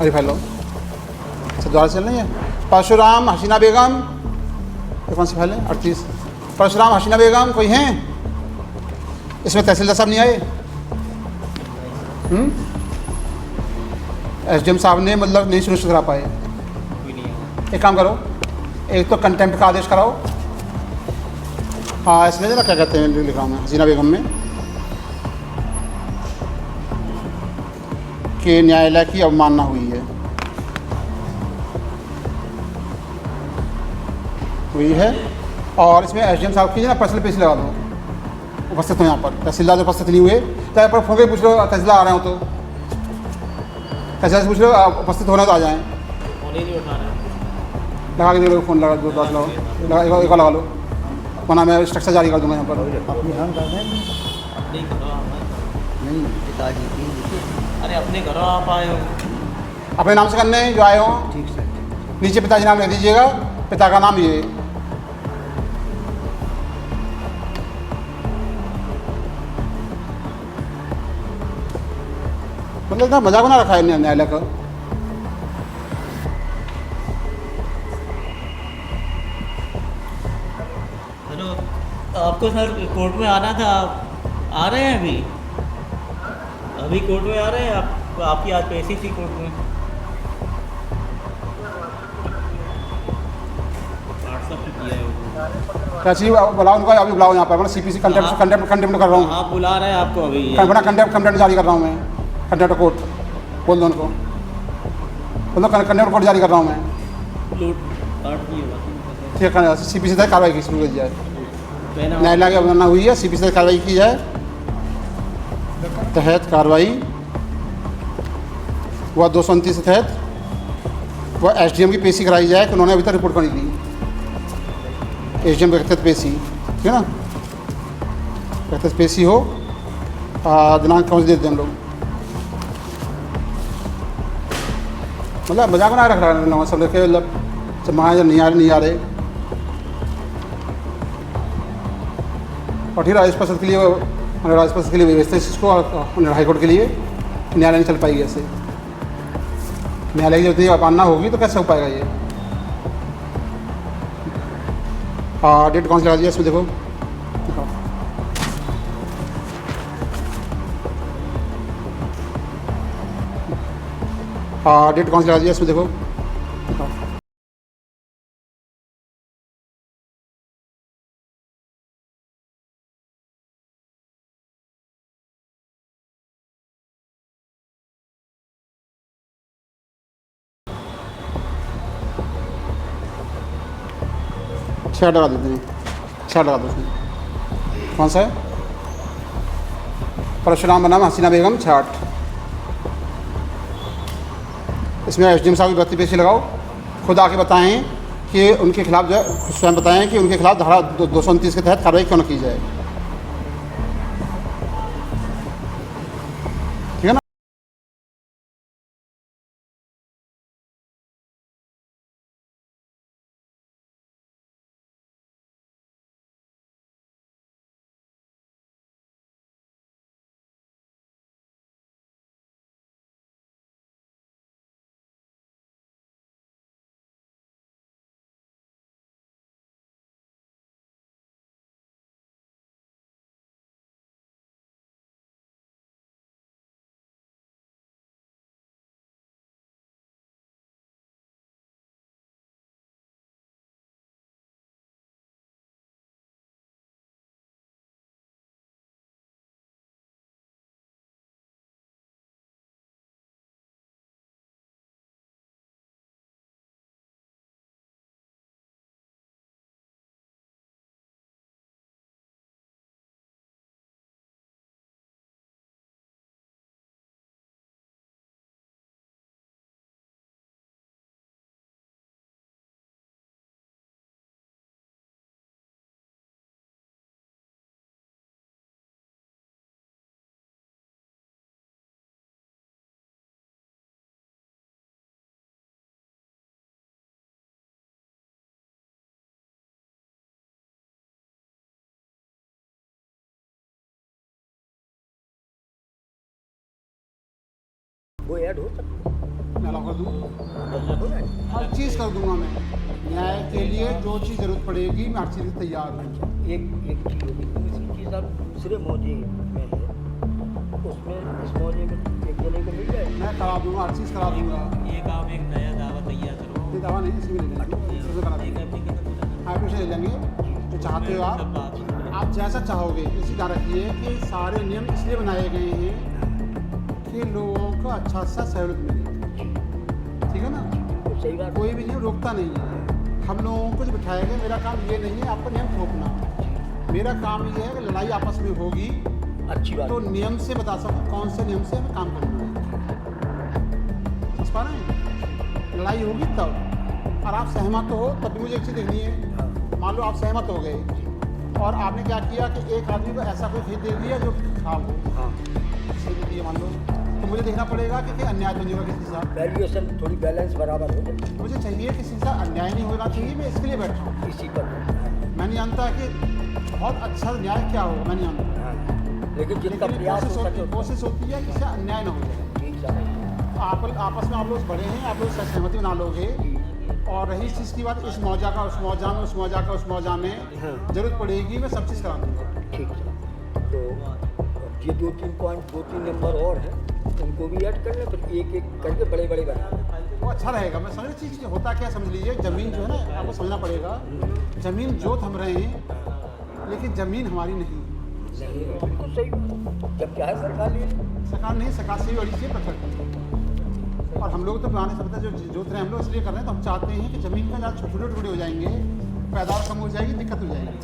अरे फैलो अच्छा दोबारा चल रही है। परशुराम हसीना बेगम, ये कौन सी फाइल है? 38। परशुराम हसीना बेगम कोई हैं? इसमें तहसीलदार साहब नहीं आए? एसडीएम साहब ने मतलब नहीं सुनिश्चित करा पाए। एक काम करो, एक तो कंटेम्प्ट का आदेश कराओ। हाँ इसमें ना क्या कहते हैं लिखा हूँ मैं हसीना बेगम में कि न्यायालय की अवमानना हुई है और इसमें एसडीएम साहब की ना पर्सनल पेश लगा दो, उपस्थित हो यहाँ पर। तहसीलदार जो उपस्थित नहीं हुए, चाहे पर फोन पे पूछ लो तहसीलदार आ रहे हो तो तहसीलदार से पूछ लो उपस्थित होना तो आ जाएँ। लगा के दे लो फ़ोन, लगा दो बात लगाओ, एक लगा लो वरना मैं स्ट्रक्चर जारी कर दूँगा यहाँ पर। अरे अपने घरों आप आए हो, अपने नाम से करने जो आए हो। ठीक सर। नीचे पिताजी नाम लिख दीजिएगा, पिता का नाम ये। मतलब इतना मजाक ना रखा है न्यायालय का। हेलो, आपको सर कोर्ट में आना था, आप आ रहे हैं अभी? अभी कोर्ट में आ रहे हैं आप? आपकी आज पेशी थी कोर्ट में। व्हाट्सअप पे किया है वो। क्या चाहिए बुलाओ उनको, अभी बुलाओ यहाँ पर। मैं सीपीसी कंटेम्प्ट कंटेम्प्ट कर रहा हूँ। आप बुला रहे हैं आपको अभी? कंटेम्प्ट जारी कर रहा हूँ मैं, कंटेम्प्ट कोर्ट बोल दो उनको, बोल दो कंटेम्प्ट कोर्ट जारी कर रहा हूँ मैं। लूट काट की होगा। ठीक है, सीपीसी तक कार्रवाई की शुरू की जाए। न्यायालय की अवमानना हुई है, सीपीसी तक कार्रवाई की जाए। तहत कार्रवाई वह 229 के तहत वह एसडीएम की पेशी कराई जाए कि उन्होंने अभी तक रिपोर्ट नहीं दी। एसडीएम व्यक्तिगत पेशी, ठीक है ना, व्यक्तिगत पेशी हो। दिनांक कौन से देते हैं हम लोग? मतलब मजाक बना रख रहा है सब लेके, मतलब जब महाराज नहीं आ रहे। और ठीक है, राजस्पद के लिए राजस्पद के लिए व्यवस्था इसको हाईकोर्ट के लिए न्यायालय नहीं चल पाएगी। ऐसे न्यायालय की जब इतनी अवमानना होगी तो कैसे हो पाएगा ये? डेट कौन सी लगा दिया इसमें देखो। डेट कौन सी लगा दिया इसमें देखो। छः लगा देते हैं, छः लगा दो उसमें। कौन सा है? परशुराम बनाम हसीना बेगम 66। इसमें एसडीएम साहब की व्यक्ति पेशी लगाओ, खुद आके बताएं कि उनके खिलाफ जो है, स्वयं बताएं कि उनके खिलाफ धारा 229 के तहत कार्रवाई क्यों न की जाए। ठीक है ना? वो ऐड हो सकता है। मैं अलाउ कर दूँ, हो जाए हर चीज़ कर दूंगा मैं। न्याय के लिए जो चीज़ ज़रूरत पड़ेगी मैं हर चीज़ के लिए तैयार हूँ। एक चीज़ होगी, दूसरी चीज़ आप दूसरे मौजे में है, उसमें इस मौजे में एक जने को मिल जाए। मैं करा दूंगा, हर चीज़ करा दूंगा। एक आप एक नया दावा तैयार करो। ये दवा नहीं, इसमें ले लेंगे, इसमें करा देंगे, एप्लीकेशन ले लेंगे जो चाहते हो आप जैसा चाहोगे। इसी ध्यान रखिए कि सारे नियम इसलिए बनाए गए हैं कि लोगों को अच्छा सा सहूलियत मिले, ठीक है ना। तो सही बात। कोई भी नियम रोकता नहीं है। हम लोगों को जो बिठाया गया, मेरा काम ये नहीं है आपका नियम थोपना। मेरा काम ये है कि लड़ाई आपस में होगी अच्छी बात तो नियम से बता सकूँ कौन से नियम से हमें काम करना है। समझ पा रहे हैं? लड़ाई होगी तब, और आप सहमत हो तब भी मुझे एक चीज़ देखनी है। मान लो आप सहमत हो गए और आपने क्या किया कि एक आदमी को ऐसा कोई खरीद दे दिया जो खराब हो, हाँ, किसी ने दिया मान लो, तो मुझे देखना पड़ेगा कि अन्याय तो नहीं होगा किसी के साथ। वैल्यूएशन थोड़ी बैलेंस बराबर हो जाए, मुझे चाहिए किसी के साथ अन्याय नहीं होना चाहिए। मैं इसके लिए बैठा हूँ। इसी पर। मैं नहीं जानता कि बहुत अच्छा न्याय क्या हो, मैं नहीं जानता, हाँ, लेकिन जिनका लेकिन प्रयास हो सके कोशिश होती है कि इससे अन्याय ना हो जाए। ठीक है। आपस में आप लोग बड़े हैं, आप लोग सहमति बना लोगे। और रही इस चीज़ की बात, इस मौजा का उस मौजा में, उस मौजा का उस मौजा में जरूरत पड़ेगी, मैं सब चीज़ करा दूँगा। ठीक है। तो ये 2-3 पॉइंट, 2-3 नंबर और हैं, उनको भी ऐड कर लें, फिर एक एक करके बड़े बड़े बना लें। वो अच्छा रहेगा। मैं समझ चीज़ होता क्या समझ लीजिए, ज़मीन जो है ना आपको समझना पड़ेगा, ज़मीन जोत हम रहे हैं लेकिन ज़मीन हमारी नहीं। नहीं, बिल्कुल सही बात। जब क्या है सरकार लिए सरकार नहीं, सरकार से भी बड़ी चीज़ प्रकट है। और हम लोग तो पुराने सभ्यता जो जोत रहे हैं, हम लोग इसलिए कर रहे हैं तो हम चाहते हैं कि ज़मीन का ज़्यादा छोटे टुकड़े हो जाएंगे, पैदावार कम हो जाएगी, दिक्कत हो जाएगी।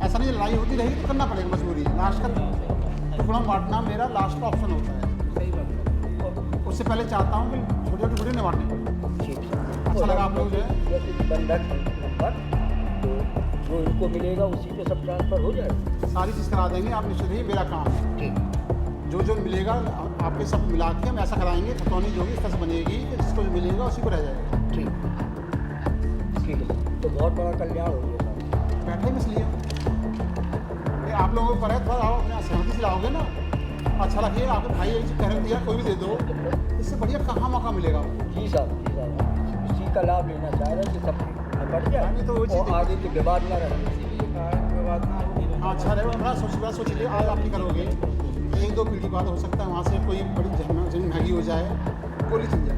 ऐसा नहीं, लड़ाई होती रहेगी तो करना पड़ेगा, मजबूरी है। लास्ट का टुकड़ा बांटना मेरा लास्ट का ऑप्शन होता है। सही बात है। उससे पहले चाहता हूँ कि छोटे टुकड़े नहीं बांटने पड़े। ठीक है। अच्छा लगा आप लोग जो है जैसे बंधक नंबर, तो जो इनको मिलेगा उसी पे सब ट्रांसफर हो जाएगा। सारी चीज़ करा देंगे, आप निश्चित ही, मेरा काम है। ठीक। जो मिलेगा आपके सब मिला के हम ऐसा कराएंगे, खतौनी जो भी इस तरह से बनेगी कि जिसको जो मिलेगा उसी को रह जाएगा। ठीक ठीक है। तो बहुत बड़ा कल्याण हो गया साहब। बैठे में इसलिए ये आप लोगों को पर है, थोड़ा आओ अपने सहमति से लाओगे ना, अच्छा लगे। आपके भाई एक चीज़ कह दिया, कोई भी दे दो, इससे बढ़िया कहाँ मौका मिलेगा। जी साहब, जी साहब, इसी का लाभ लेना चाह रहे हैं कि सब बढ़ जाए, नहीं तो वो चीज़ और आगे के विवाद न रहे। इसीलिए विवाद ना हो। हाँ, अच्छा रहेगा। बड़ा सोच लीजिए, आज आप नहीं करोगे, 1-2 पीढ़ी बाद हो सकता है वहाँ से कोई बड़ी जमीन महंगी हो जाए, गोली चल जाए,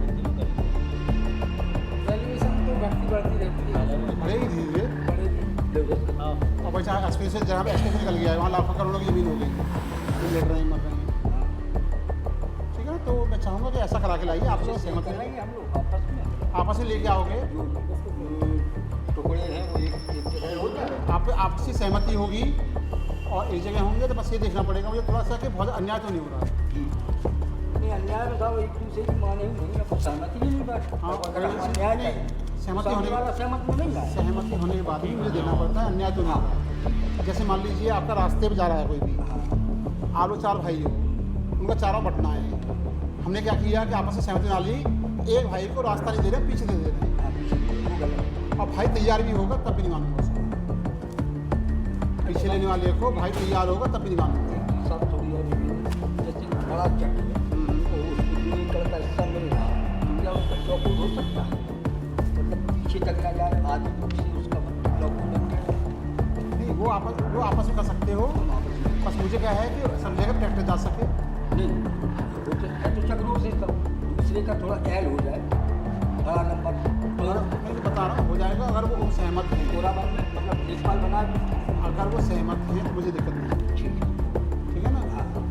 वैल्यूएशन तो घटती बढ़ती रहती है, बढ़ेगी धीरे धीरे। बढ़ेगी। और वैसे एक्सप्रेस जहाँ पे एक्सप्रेस निकल गया है वहाँ लाखों करोड़ों की ज़मीन हो गई, ये लड़ रहे हैं, मर रहे हैं। ठीक है ना, तो मैं चाहूँगा कि ऐसा करा के लाइए। आप लोग सहमत करेंगे हैं, हम लोग आपस में लेके आओगे, टुकड़े हैं वो एक जगह हो जाए। आपसी सहमति होगी और एक जगह होंगे। तो बस ये देखना पड़ेगा मुझे थोड़ा सा कि बहुत अन्याय तो नहीं हो रहा। नहीं, अन्याय में साहब एक दूसरे की माने ही नहीं, अब सहमति ही नहीं बात। हाँ, अगर हम अन्याय नहीं, सहमति होने वाला सहमत में नहीं है। सहमति होने के बाद ही मुझे देना पड़ता है, अन्याय तो नहीं हो रहा। जैसे मान लीजिए आपका रास्ते पे जा रहा है कोई भी, आप लोग 4 भाई हो, उनका चारों बटना है। हमने क्या किया कि आपस में सहमति बना ली, एक भाई को रास्ता नहीं दे रहे, पीछे दे रहे हैं, और भाई तैयार भी होगा तब भी नहीं मानूंगा उसको। पीछे लेने वाले को भाई तैयार होगा तब भी नहीं मानूंगा। सब थोड़ी और जैसे बड़ा चक्र है, तो उसको 2 एकड़ का हिस्सा मिल रहा है, क्या उसका चौकुर हो सकता है? मतलब पीछे तक ना जाए, आगे पीछे उसका चौकुर बन जाए। नहीं, वो आपस में कर सकते हो। बस मुझे क्या है कि सब जगह ट्रैक्टर जा सके। नहीं, वो तो है तो चक्रों से सब दूसरे का थोड़ा एल हो जाए, बड़ा नंबर तो मैं तो बता रहा हूँ हो जाएगा अगर वो सहमत हैं। पूरा मतलब देखभाल बना के। अगर वो सहमत हैं तो मुझे दिक्कत नहीं है। ठीक है ना,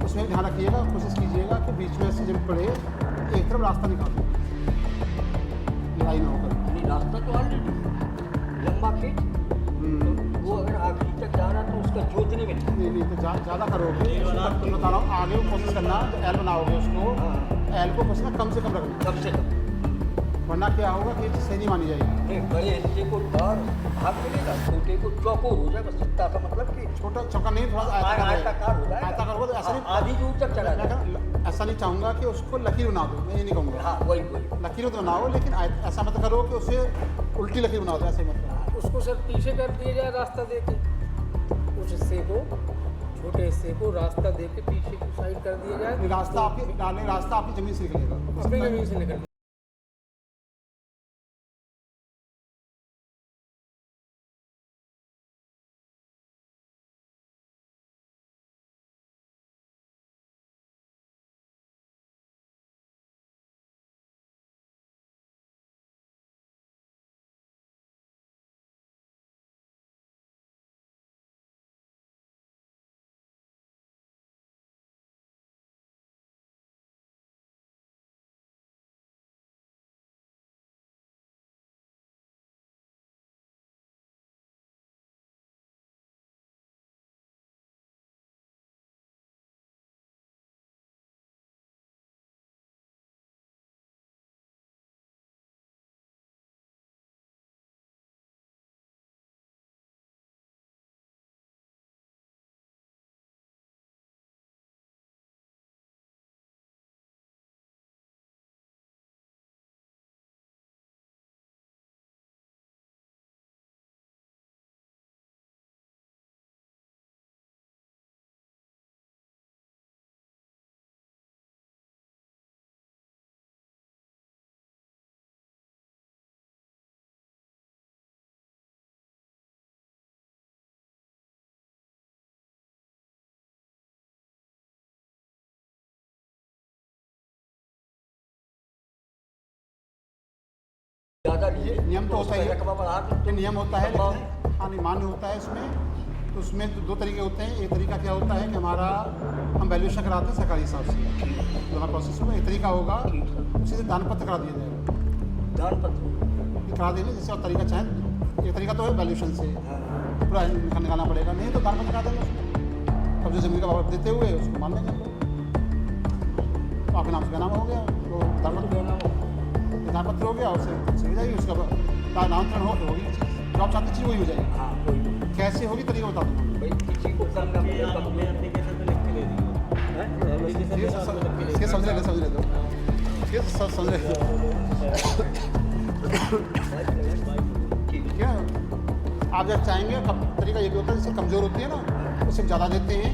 उसमें ध्यान रखिएगा, कोशिश कीजिएगा कि बीच में से जब पड़े एक तरफ रास्ता निकाल दो, लड़ाई ना होकर। नहीं, रास्ता तो ऑलरेडी लंबा खींच, वो अगर आखिरी तक जा रहा तो उसका जोतने में नहीं तो ज़्यादा करोगे। तो बता रहा हूँ आगे वो कोशिश करना, जो एल बनाओगे उसको, एल को कोशिश कम से कम रखना, कम से कम। वरना क्या होगा कि सही नहीं मानी जाएगी। नहीं, बड़े हिस्से को बाहर भाग मिलेगा, छोटे को चौकोर हो जाए, बस इतना का मतलब कि छोटा चौका नहीं, थोड़ा आयताकार हो जाए, आयताकार होगा तो ऐसा नहीं, आधी दूर तक चला जाए। ऐसा नहीं चाहूँगा कि उसको लकीर बना दो, मैं ये नहीं कहूँगा। हाँ, वही लकीर तो बनाओ, लेकिन ऐसा मत करो कि उसे उल्टी लकीर बना दो, ऐसे मत करो। उसको सर पीछे कर दिया जाए रास्ता दे के, उस हिस्से को छोटे हिस्से को रास्ता दे के पीछे की साइड कर दिया जाए। रास्ता आपके डालने, रास्ता आपकी ज़मीन से निकलेगा। अपनी ज़मीन से निकल ज़्यादा ये नियम तो होता ही है, रकबा बढ़ा ये नियम होता है, लेकिन हाँ नहीं मान्य होता है इसमें। तो उसमें दो तरीके होते हैं। एक तरीका क्या होता है कि हमारा हम वैल्यूएशन कराते हैं सरकारी हिसाब से, जो हमारा प्रोसेस होगा। एक तरीका होगा उसी से दान पत्र करा दिया जाएगा, दान पत्र ये करा देंगे जैसे और तरीका चाहें। एक तरीका तो है वैल्यूएशन से हाँ पूरा निकालना पड़ेगा, नहीं तो दान पत्र करा देंगे उसको। अब जो ज़मीन का भाव देते हुए उसको मान लेंगे हम लोग, तो आपके नाम से क्या नाम हो गया, तो दान पत्र दान पत्र हो गया, उससे सही जाएगी। उसका नामांतरण होगी, जो आप चाहते चीज़ वही हो जाएगी। हाँ कोई कैसे होगी तरीका बता दूँ। भाई किसी को करना ये आपने एप्लीकेशन में लिख के दे दी ये समझ ले दो, ये समझ ले दो। ठीक है, आप जब चाहेंगे तरीका ये भी होता है, जैसे कमज़ोर होती है ना उससे ज़्यादा देते हैं,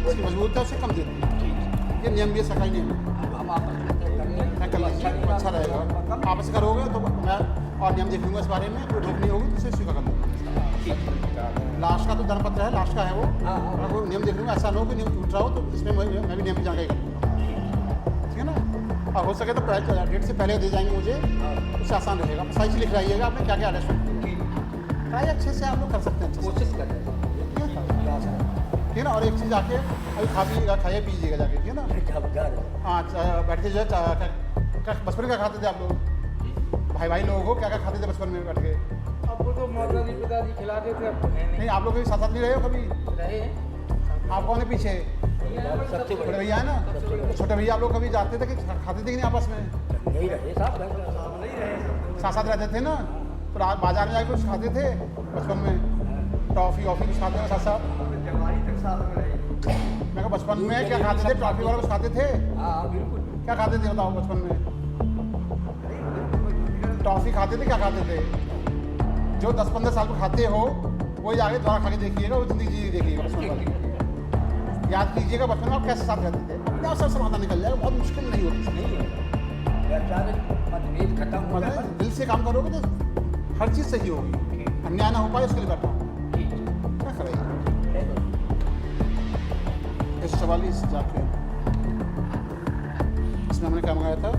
उसकी मजबूत है उससे कम देते हैं। ये नियम भी है, सरकारी नियम है। हम आपस में तय कर लें मैं कर लीजिए, अच्छा रहेगा। आपस में करोगे तो मैं और नियम देख लूँगा इस बारे में, कोई रोक नहीं होगी तो उसे स्वीकार कर लूँगा। लास्ट का तो दान पत्र है, लास्ट का है वो। मैं कोई नियम देख लूँगा, ऐसा ना हो कि नियम टूट रहा हो, तो इसमें मैं भी नियम की जानकारी कर लूँगा। ठीक है ना। और हो सके तो डेट से पहले दे जाएंगे मुझे, उससे आसान रहेगा। सही चीज़ लिख रहिएगा आपने क्या क्या अरेस्टमेंट ट्राई अच्छे से आप लोग कर सकते हैं, अच्छे से। कोशिश कर रहे ठीक है ना। और एक चीज़ आके अभी खा पीजिएगा, खाइए पीजिएगा जाके, ठीक है ना। हैं हाँ, बैठ के जो है बचपन में क्या खाते थे आप लोग, भाई लोगों को क्या क्या खाते थे बचपन में बैठ के। अब वो तो माताजी पिताजी खिलाते थे, अब तो है नहीं, नहीं आप लोग कभी साथ साथ नहीं रहे हो कभी। रहे। आप कौन है पीछे, सबसे छोटे भैया है ना। तो छोटे भैया आप लोग कभी जाते थे कि खाते थे कि नहीं आपस में, नहीं रहे साहब नहीं रहे साथ साथ रहते थे ना। तो बाजार में जाके कुछ खाते थे बचपन में, टॉफ़ी वॉफ़ी कुछ खाते थे साथ साथ। जनवरी तक साथ में रहे। मैं कहा बचपन में क्या खाते थे, टॉफ़ी वाला कुछ खाते थे, हाँ बिल्कुल क्या खाते थे बताओ बचपन में। टॉफ़ी खाते थे, क्या खाते थे, जो 10-15 साल को खाते हो वही आगे दोबारा खा के देखिएगा, वो ज़िंदगी जी देखिएगा बचपन वाली। याद कीजिएगा बचपन में आप कैसे साथ रहते थे, अपने आप सब समाधान निकल जाएगा, बहुत मुश्किल नहीं होती। नहीं है मतभेद खत्म हो गया मतलब दिल से काम करोगे तो हर चीज़ सही होगी। अन्याय ना हो पाए उसके लिए बैठा हूँ। क्या करेंगे 144 जाके इसमें हमने क्या मंगाया था,